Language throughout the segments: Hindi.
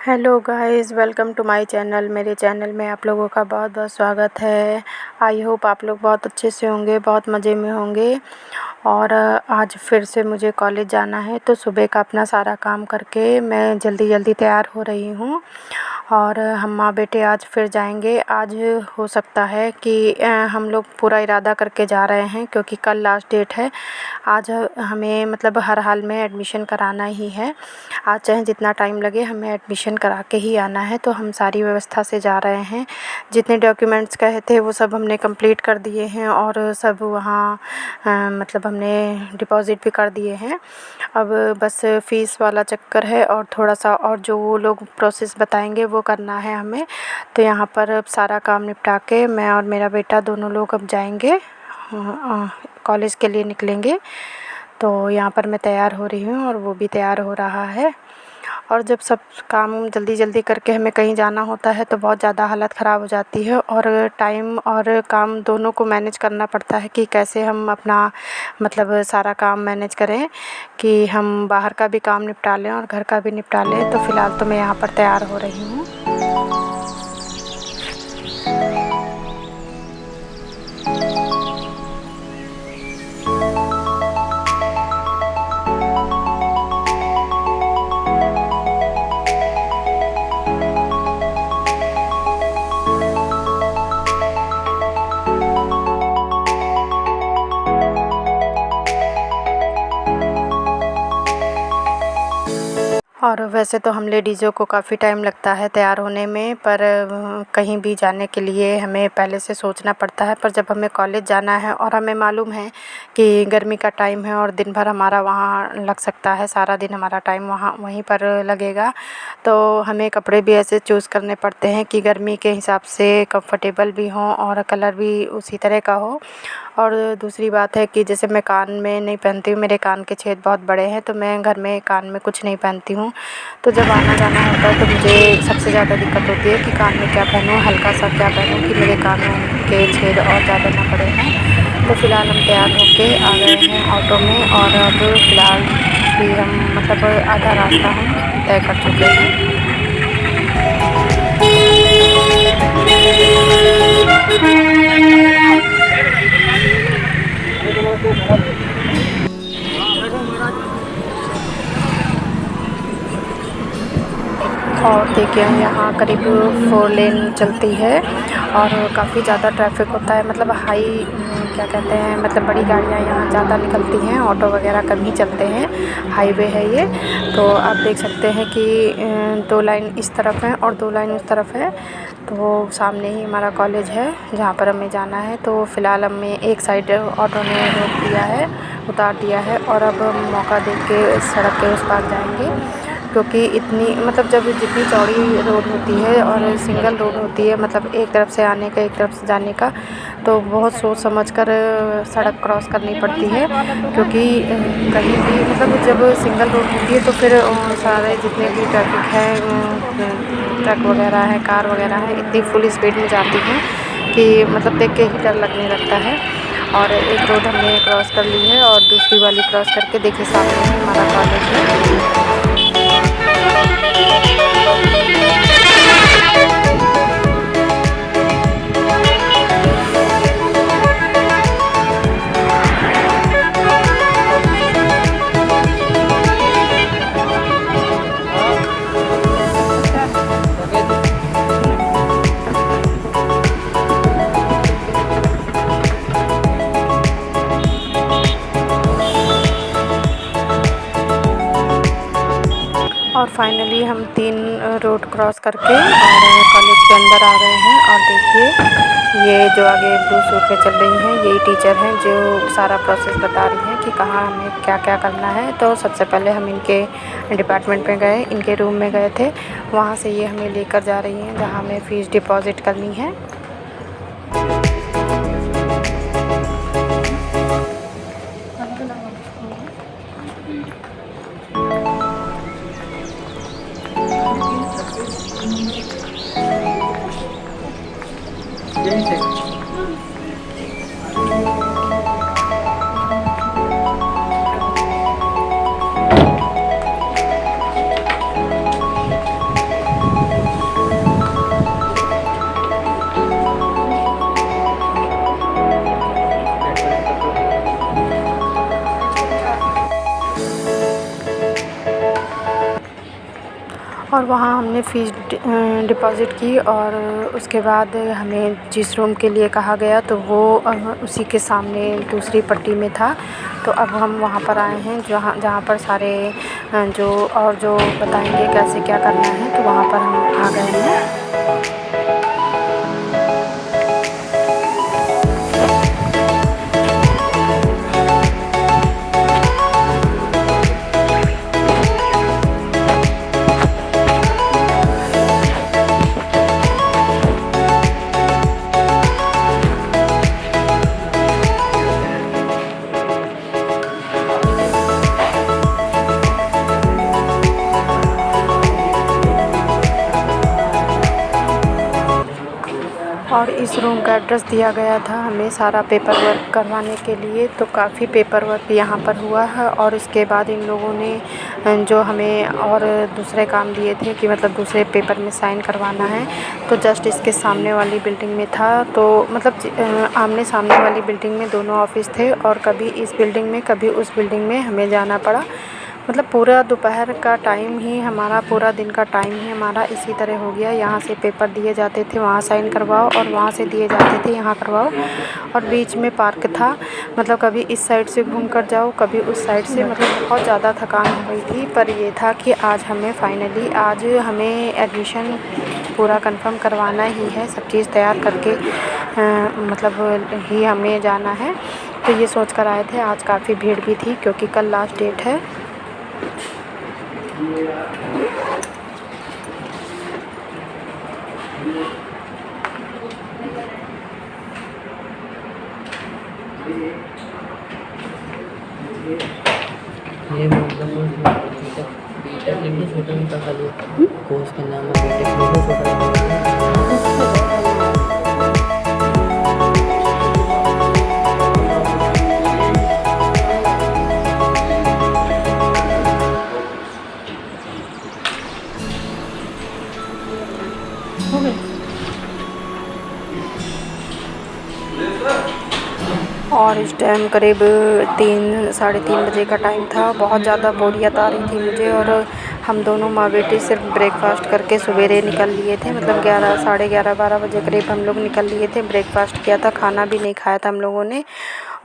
Hello guys, welcome to my channel. मेरे चैनल में आप लोगों का बहुत बहुत स्वागत है। आई होप आप लोग बहुत अच्छे से होंगे, बहुत मज़े में होंगे। और आज फिर से मुझे कॉलेज जाना है, तो सुबह का अपना सारा काम करके मैं जल्दी जल्दी तैयार हो रही हूँ। और हम माँ बेटे आज फिर जाएंगे। आज हो सकता है कि हम लोग पूरा इरादा करके जा रहे हैं, क्योंकि कल लास्ट डेट है। आज हमें मतलब हर हाल में एडमिशन कराना ही है। आज चाहे जितना टाइम लगे, हमें एडमिशन करा के ही आना है। तो हम सारी व्यवस्था से जा रहे हैं। जितने डॉक्यूमेंट्स कहे थे वो सब हमने कंप्लीट कर दिए हैं, और सब वहाँ मतलब हमने डिपॉज़िट भी कर दिए हैं। अब बस फ़ीस वाला चक्कर है, और थोड़ा सा और जो वो लोग प्रोसेस बताएंगे वो करना है हमें। तो यहाँ पर अब सारा काम निपटा के मैं और मेरा बेटा दोनों लोग अब जाएंगे, कॉलेज के लिए निकलेंगे। तो यहाँ पर मैं तैयार हो रही हूँ और वो भी तैयार हो रहा है। और जब सब काम जल्दी जल्दी करके हमें कहीं जाना होता है तो बहुत ज़्यादा हालत ख़राब हो जाती है, और टाइम और काम दोनों को मैनेज करना पड़ता है कि कैसे हम अपना मतलब सारा काम मैनेज करें कि हम बाहर का भी काम निपटा लें और घर का भी निपटा लें। तो फ़िलहाल तो मैं यहाँ पर तैयार हो रही हूँ। और वैसे तो हम लेडीज़ों को काफ़ी टाइम लगता है तैयार होने में, पर कहीं भी जाने के लिए हमें पहले से सोचना पड़ता है। पर जब हमें कॉलेज जाना है और हमें मालूम है कि गर्मी का टाइम है और दिन भर हमारा वहाँ लग सकता है, सारा दिन हमारा टाइम वहाँ वहीं पर लगेगा, तो हमें कपड़े भी ऐसे चूज़ करने पड़ते हैं कि गर्मी के हिसाब से कंफर्टेबल भी हों और कलर भी उसी तरह का हो। और दूसरी बात है कि जैसे मैं कान में नहीं पहनती हूँ, मेरे कान के छेद बहुत बड़े हैं, तो मैं घर में कान में कुछ नहीं पहनती हूँ। तो जब आना जाना होता है तो मुझे सबसे ज़्यादा दिक्कत होती है कि कान में क्या पहनूँ, हल्का सा क्या पहनूँ कि मेरे कानों के छेद और ज़्यादा ना पड़े हैं। तो फ़िलहाल हम तैयार होके आ गए हैं ऑटो में, और अब फ़िलहाल भी हम मतलब आधा रास्ता हम तय कर चुके हैं। और देखिए यहाँ करीब 4 लेन चलती है, और काफ़ी ज़्यादा ट्रैफिक होता है। मतलब हाई क्या कहते हैं, मतलब बड़ी गाड़ियाँ यहाँ ज़्यादा निकलती हैं, ऑटो वगैरह कम ही चलते हैं। हाईवे है ये। तो आप देख सकते हैं कि 2 लाइन इस तरफ है और 2 लाइन उस तरफ है। तो सामने ही हमारा कॉलेज है जहाँ पर हमें जाना है। तो फ़िलहाल हमें एक साइड ऑटो ने रोक दिया है, उतार दिया है, और अब हम मौका देख के सड़क के उस पार जाएंगे, क्योंकि इतनी मतलब जब जितनी चौड़ी रोड होती है और सिंगल रोड होती है, मतलब एक तरफ से आने का एक तरफ से जाने का, तो बहुत सोच समझ कर सड़क क्रॉस करनी पड़ती है। क्योंकि कहीं भी मतलब जब सिंगल रोड होती है तो फिर सारे जितने भी ट्रैफिक है, ट्रक वगैरह है, कार वगैरह है, इतनी फुल स्पीड में जाती हैं कि मतलब देख के ही डर लगने लगता है। और एक रोड हमने क्रॉस कर ली है, और दूसरी वाली क्रॉस करके देखिए सामने ही हमारा कॉलेज है। और फाइनली हम 3 रोड क्रॉस करके और कॉलेज के अंदर आ गए हैं। और देखिए ये जो आगे ब्लू सूट में चल रही हैं, यही टीचर हैं जो सारा प्रोसेस बता रही हैं कि कहाँ हमें क्या क्या करना है। तो सबसे पहले हम इनके डिपार्टमेंट में गए, इनके रूम में गए थे। वहाँ से ये हमें लेकर जा रही हैं जहाँ हमें फ़ीस डिपॉज़िट करनी है। यहीं से और वहाँ हमने फ़ीस डिपॉज़िट की और उसके बाद हमें जिस रूम के लिए कहा गया तो वो उसी के सामने दूसरी पट्टी में था। तो अब हम वहाँ पर आए हैं जहाँ पर सारे जो बताएंगे कैसे क्या करना है, तो वहाँ पर हम आ गए हैं। और इस रूम का एड्रेस दिया गया था हमें सारा पेपर वर्क करवाने के लिए। तो काफ़ी पेपर वर्क यहाँ पर हुआ है और इसके बाद इन लोगों ने जो हमें और दूसरे काम दिए थे कि मतलब दूसरे पेपर में साइन करवाना है, तो जस्ट इसके सामने वाली बिल्डिंग में था। तो मतलब आमने सामने वाली बिल्डिंग में दोनों ऑफिस थे और कभी इस बिल्डिंग में कभी उस बिल्डिंग में हमें जाना पड़ा। मतलब पूरा दोपहर का टाइम ही हमारा, पूरा दिन का टाइम ही हमारा इसी तरह हो गया। यहाँ से पेपर दिए जाते थे, वहाँ साइन करवाओ, और वहाँ से दिए जाते थे, यहाँ करवाओ। और बीच में पार्क था, मतलब कभी इस साइड से घूम कर जाओ, कभी उस साइड से। मतलब बहुत ज़्यादा थकान हो गई थी। पर ये था कि आज हमें एडमिशन पूरा कंफर्म करवाना ही है, सब चीज़ तैयार करके मतलब ही हमें जाना है। तो ये सोच कर आए थे। आज काफ़ी भीड़ भी थी क्योंकि कल लास्ट डेट है। ये बीटेक लिखो छोटा मोटा खाली कोर्स का नाम है बीटेक लिखो छोटा मोटा। और इस टाइम करीब 3-3:30 बजे का टाइम था। बहुत ज़्यादा बोरियत आ रही थी मुझे, और हम दोनों माँ बेटी सिर्फ ब्रेकफास्ट करके सवेरे निकल लिए थे। मतलब 11-11:30 बजे करीब हम लोग निकल लिए थे। ब्रेकफास्ट किया था, खाना भी नहीं खाया था हम लोगों ने।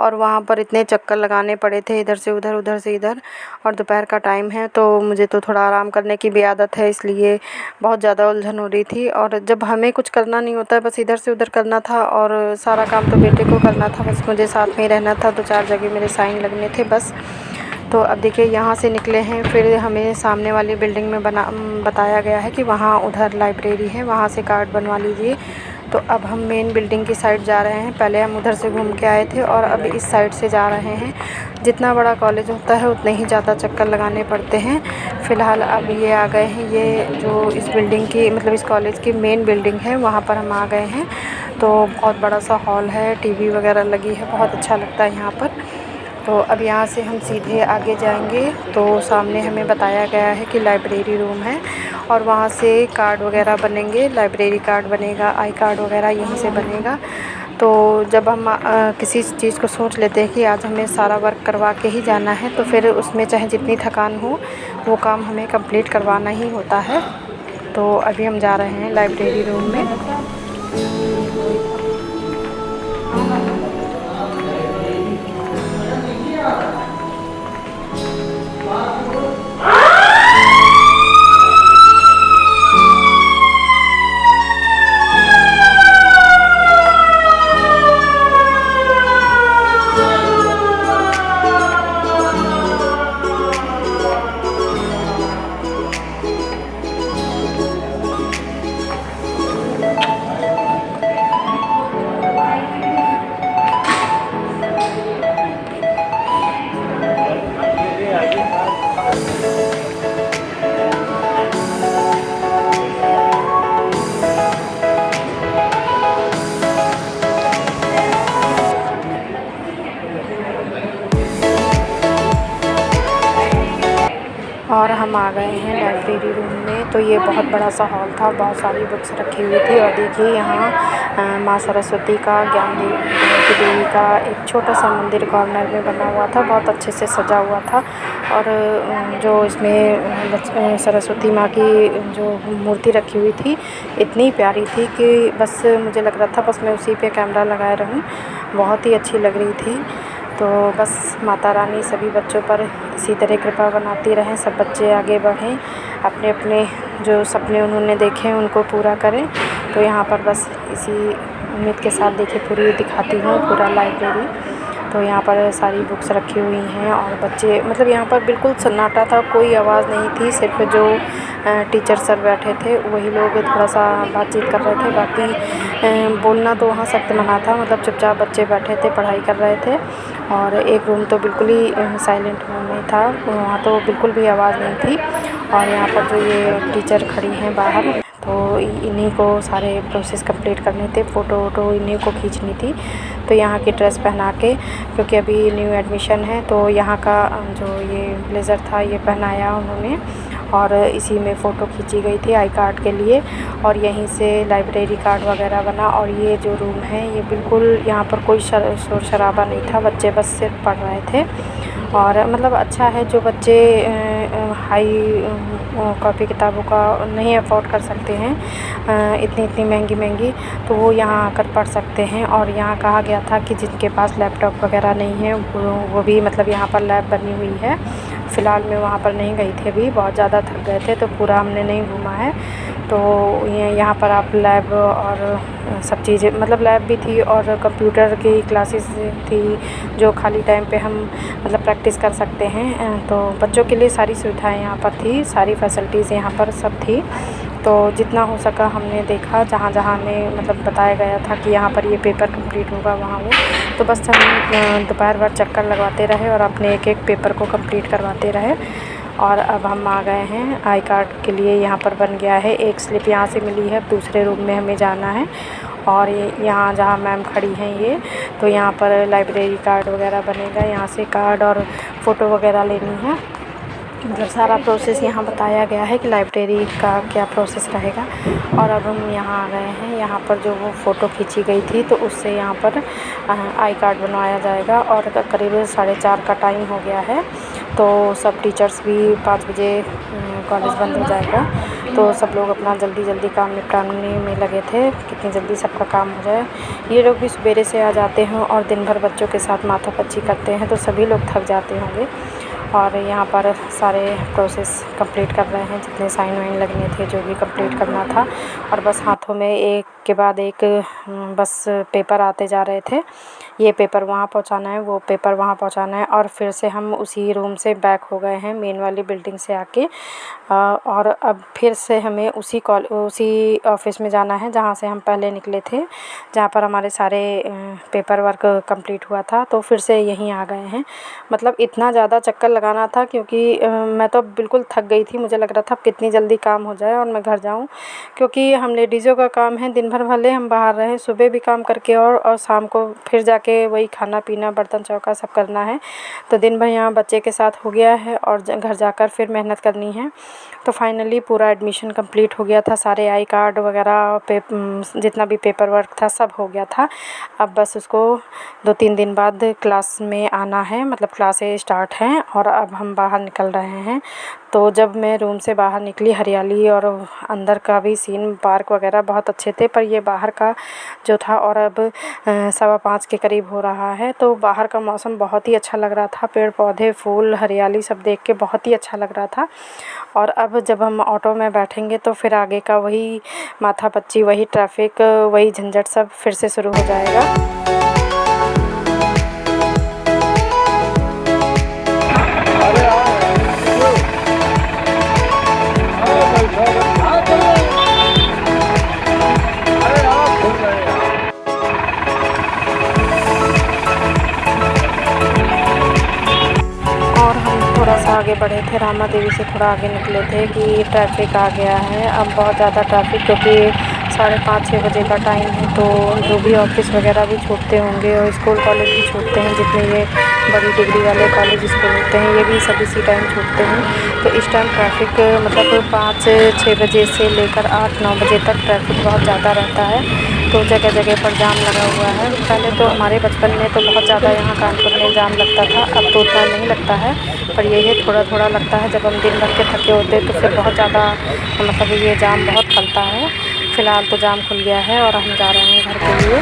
और वहाँ पर इतने चक्कर लगाने पड़े थे, इधर से उधर, उधर से इधर। और दोपहर का टाइम है तो मुझे तो थोड़ा आराम करने की भी आदत है, इसलिए बहुत ज़्यादा उलझन हो रही थी। और जब हमें कुछ करना नहीं होता है, बस इधर से उधर करना था और सारा काम तो बेटे को करना था, बस मुझे साथ में ही रहना था। 2-4 जगह मेरे साइन लगने थे बस। तो अब देखिए यहाँ से निकले हैं, फिर हमें सामने वाली बिल्डिंग में बताया गया है कि वहाँ उधर लाइब्रेरी है, वहाँ से कार्ड बनवा लीजिए। तो अब हम मेन बिल्डिंग की साइड जा रहे हैं। पहले हम उधर से घूम के आए थे और अब इस साइड से जा रहे हैं। जितना बड़ा कॉलेज होता है उतने ही ज़्यादा चक्कर लगाने पड़ते हैं। फ़िलहाल अब ये आ गए हैं, ये जो इस बिल्डिंग की मतलब इस कॉलेज की मेन बिल्डिंग है, वहाँ पर हम आ गए हैं। तो बहुत बड़ा सा हॉल है, टीवी वगैरह लगी है, बहुत अच्छा लगता है यहाँ पर। तो अब यहाँ से हम सीधे आगे जाएंगे तो सामने हमें बताया गया है कि लाइब्रेरी रूम है और वहाँ से कार्ड वगैरह बनेंगे, लाइब्रेरी कार्ड बनेगा, आई कार्ड वगैरह यहीं से बनेगा। तो जब हम किसी चीज़ को सोच लेते हैं कि आज हमें सारा वर्क करवा के ही जाना है, तो फिर उसमें चाहे जितनी थकान हो वो काम हमें कंप्लीट करवाना ही होता है। तो अभी हम जा रहे हैं लाइब्रेरी रूम में। हम आ गए हैं लाइब्रेरी रूम में। तो ये बहुत बड़ा सा हॉल था, बहुत सारी बुक्स रखी हुई थी। और देखिए यहाँ माँ सरस्वती का, ज्ञान देवी का एक छोटा सा मंदिर कॉर्नर में बना हुआ था, बहुत अच्छे से सजा हुआ था। और जो इसमें सरस्वती माँ की जो मूर्ति रखी हुई थी इतनी प्यारी थी कि बस मुझे लग रहा था बस मैं उसी पे कैमरा लगाए रहूं, बहुत ही अच्छी लग रही थी। तो बस माता रानी सभी बच्चों पर इसी तरह कृपा बनाती रहें, सब बच्चे आगे बढ़ें, अपने अपने जो सपने उन्होंने देखे हैं उनको पूरा करें। तो यहाँ पर बस इसी उम्मीद के साथ देखिए पूरी दिखाती हूँ पूरा लाइब्रेरी। तो यहाँ पर सारी बुक्स रखी हुई हैं और बच्चे, मतलब यहाँ पर बिल्कुल सन्नाटा था, कोई आवाज़ नहीं थी, सिर्फ जो टीचर सर बैठे थे वही लोग थोड़ा सा बातचीत कर रहे थे। बाकी बोलना तो वहाँ सख्त मना था, मतलब चुपचाप बच्चे बैठे थे, पढ़ाई कर रहे थे। और एक रूम तो बिल्कुल ही साइलेंट रूम में था, वहाँ तो बिल्कुल भी आवाज़ नहीं थी। और यहाँ पर जो ये टीचर खड़ी हैं बाहर, तो इन्हीं को सारे प्रोसेस कंप्लीट करने थे, फ़ोटो वोटो इन्हीं को खींचनी थी। तो यहाँ की ड्रेस पहना के, क्योंकि अभी न्यू एडमिशन है, तो यहाँ का जो ये ब्लेज़र था ये पहनाया उन्होंने और इसी में फ़ोटो खींची गई थी आई कार्ड के लिए। और यहीं से लाइब्रेरी कार्ड वगैरह बना। और ये जो रूम है ये बिल्कुल, यहाँ पर कोई शोर शराबा नहीं था, बच्चे बस सिर्फ पढ़ रहे थे। और मतलब अच्छा है, जो बच्चे हाई कॉपी किताबों का नहीं अफोर्ड कर सकते हैं इतनी इतनी महंगी महंगी, तो वो यहाँ आकर पढ़ सकते हैं। और यहाँ कहा गया था कि जिनके पास लैपटॉप वगैरह नहीं है वो भी, मतलब यहाँ पर लैब बनी हुई है। फ़िलहाल मैं वहाँ पर नहीं गई थी अभी, बहुत ज़्यादा थक गए थे तो पूरा हमने नहीं घूमा है। तो यहाँ पर आप लैब और सब चीज़ें, मतलब लैब भी थी और कंप्यूटर की क्लासेस थी जो खाली टाइम पे हम मतलब प्रैक्टिस कर सकते हैं। तो बच्चों के लिए सारी सुविधाएं यहाँ पर थी, सारी फैसिलिटीज़ यहाँ पर सब थी। तो जितना हो सका हमने देखा, जहाँ जहाँ हमें मतलब बताया गया था कि यहाँ पर ये पेपर कंप्लीट होगा वहाँ वो, तो बस हम दोपहर भर चक्कर लगवाते रहे और अपने एक एक पेपर को कंप्लीट करवाते रहे। और अब हम आ गए हैं आई कार्ड के लिए, यहाँ पर बन गया है, एक स्लिप यहाँ से मिली है, दूसरे रूम में हमें जाना है। और ये यहाँ जहाँ मैम खड़ी हैं ये, तो यहाँ पर लाइब्रेरी कार्ड वगैरह बनेगा, यहाँ से कार्ड और फ़ोटो वगैरह लेनी है। मतलब सारा प्रोसेस यहाँ बताया गया है कि लाइब्रेरी का क्या प्रोसेस रहेगा। और अब हम यहाँ आ गए हैं, यहाँ पर जो वो फ़ोटो खींची गई थी तो उससे यहाँ पर आई कार्ड बनवाया जाएगा। और करीब 4:30 का टाइम हो गया है, तो सब टीचर्स भी 5 बजे कॉलेज बंद हो जाएगा, तो सब लोग अपना जल्दी जल्दी काम निपटाने में लगे थे, कितनी जल्दी सबका काम हो जाए। ये लोग भी सवेरे से आ जाते हैं और दिन भर बच्चों के साथ माथापच्ची करते हैं, तो सभी लोग थक जाते होंगे। और यहाँ पर सारे प्रोसेस कंप्लीट कर रहे हैं, जितने साइन वाइन लगने थे जो भी कंप्लीट करना था। और बस हाथों में एक के बाद एक बस पेपर आते जा रहे थे, ये पेपर वहाँ पहुँचाना है, वो पेपर वहाँ पहुँचाना है। और फिर से हम उसी रूम से बैक हो गए हैं, मेन वाली बिल्डिंग से आके। और अब फिर से हमें उसी ऑफ़िस में जाना है जहाँ से हम पहले निकले थे, जहाँ पर हमारे सारे पेपर वर्क कंप्लीट हुआ था। तो फिर से यहीं आ गए हैं, मतलब इतना ज़्यादा चक्कर लगाना था क्योंकि मैं तो बिल्कुल थक गई थी। मुझे लग रहा था कितनी जल्दी काम हो जाए और मैं घर जाऊँ, क्योंकि हम लेडीज़ों का काम है दिन भर भले हम बाहर रहें, सुबह भी काम करके और शाम को फिर जाके वही खाना पीना बर्तन चौका सब करना है। तो दिन भर यहाँ बच्चे के साथ हो गया है और घर जाकर फिर मेहनत करनी है। तो फाइनली पूरा एडमिशन कंप्लीट हो गया था, सारे आई कार्ड वगैरह जितना भी पेपर वर्क था सब हो गया था। अब बस उसको 2-3 दिन बाद क्लास में आना है, मतलब क्लासें स्टार्ट हैं और अब हम बाहर निकल रहे हैं। तो जब मैं रूम से बाहर निकली, हरियाली और अंदर का भी सीन, पार्क वगैरह बहुत अच्छे थे, पर ये बाहर का जो था, और अब 5:15 के करीब हो रहा है, तो बाहर का मौसम बहुत ही अच्छा लग रहा था, पेड़ पौधे फूल हरियाली सब देख के बहुत ही अच्छा लग रहा था। और अब जब हम ऑटो में बैठेंगे तो फिर आगे का वही माथापच्ची, वही ट्रैफिक, वही झंझट सब फिर से शुरू हो जाएगा। थोड़ा सा आगे बढ़े थे, रामा देवी से थोड़ा आगे निकले थे कि ट्रैफिक आ गया है, अब बहुत ज़्यादा ट्रैफिक, क्योंकि 5:30-6 बजे का टाइम है। तो जो भी ऑफिस वगैरह भी छूटते होंगे और स्कूल कॉलेज भी छूटते हैं, जितने ये बड़ी डिग्री वाले कॉलेज स्कूल होते हैं, ये भी सब इसी टाइम छूटते हैं। तो इस टाइम ट्रैफिक मतलब 5-6 बजे से लेकर 8-9 बजे तक ट्रैफिक बहुत ज़्यादा रहता है। तो जगह जगह पर जाम लगा हुआ है। पहले तो हमारे बचपन में तो बहुत ज़्यादा यहाँ कानपुर में जाम लगता था, अब तो उतना नहीं लगता है, पर ये है थोड़ा थोड़ा लगता है। जब हम दिन भर के थके होते हैं तो फिर बहुत ज़्यादा मतलब ये जाम बहुत खलता है। फ़िलहाल तो जाम खुल गया है और हम जा रहे हैं घर के लिए।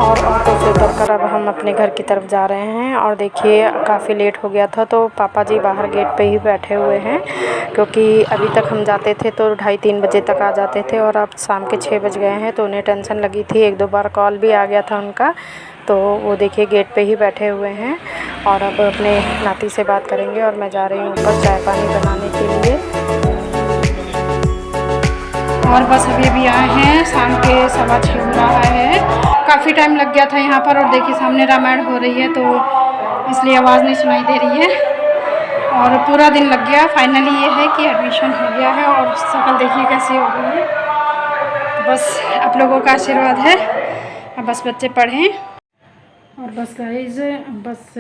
और ऑटो से उतरकर अब हम अपने घर की तरफ जा रहे हैं। और देखिए काफ़ी लेट हो गया था, तो पापा जी बाहर गेट पे ही बैठे हुए हैं, क्योंकि अभी तक हम जाते थे तो 2:30-3 बजे तक आ जाते थे, और अब शाम के 6 बज गए हैं। तो उन्हें टेंशन लगी थी, 1-2 बार कॉल भी आ गया था उनका। तो वो देखिए गेट पे ही बैठे हुए हैं और अब अपने नाती से बात करेंगे। और मैं जा रही हूँ ऊपर चाय पानी बनाने के लिए। और बस अभी आए हैं, शाम के 6:15 हो रहा है। काफ़ी टाइम लग गया था यहाँ पर, और देखिए सामने रामायण हो रही है तो इसलिए आवाज़ नहीं सुनाई दे रही है। और पूरा दिन लग गया। फाइनली ये है कि एडमिशन हो गया है, और शक्ल देखिए कैसी हो गई है। तो बस आप लोगों का आशीर्वाद है, अब बस बच्चे पढ़ें। और बस गाइज़, बस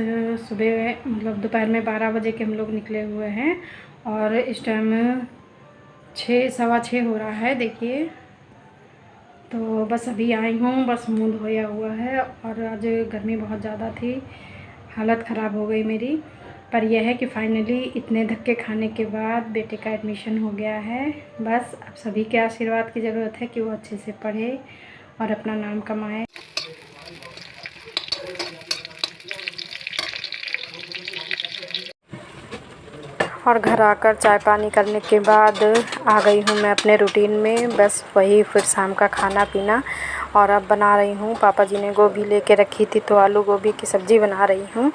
सुबह मतलब दोपहर में 12 बजे के हम लोग निकले हुए हैं, और इस टाइम 6-6:15 हो रहा है देखिए। तो बस अभी आई हूँ, बस मुँह धोया हुआ है, और आज गर्मी बहुत ज़्यादा थी, हालत ख़राब हो गई मेरी। पर यह है कि फाइनली इतने धक्के खाने के बाद बेटे का एडमिशन हो गया है। बस अब सभी के आशीर्वाद की ज़रूरत है कि वो अच्छे से पढ़े और अपना नाम कमाए। और घर आकर चाय पानी करने के बाद आ गई हूँ मैं अपने रूटीन में, बस वही फिर शाम का खाना पीना। और अब बना रही हूँ, पापा जी ने गोभी लेके रखी थी तो आलू गोभी की सब्ज़ी बना रही हूँ,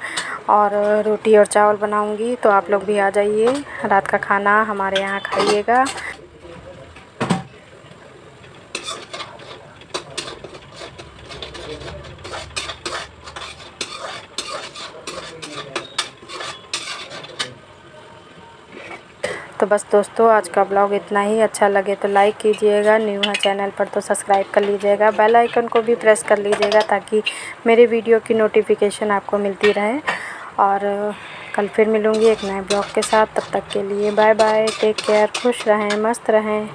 और रोटी और चावल बनाऊँगी। तो आप लोग भी आ जाइए, रात का खाना हमारे यहाँ खाइएगा। तो बस दोस्तों, आज का ब्लॉग इतना ही। अच्छा लगे तो लाइक कीजिएगा, न्यू है चैनल पर तो सब्सक्राइब कर लीजिएगा, बेल आइकन को भी प्रेस कर लीजिएगा ताकि मेरे वीडियो की नोटिफिकेशन आपको मिलती रहे। और कल फिर मिलूँगी एक नए ब्लॉग के साथ। तब तक के लिए बाय बाय, टेक केयर, खुश रहें, मस्त रहें।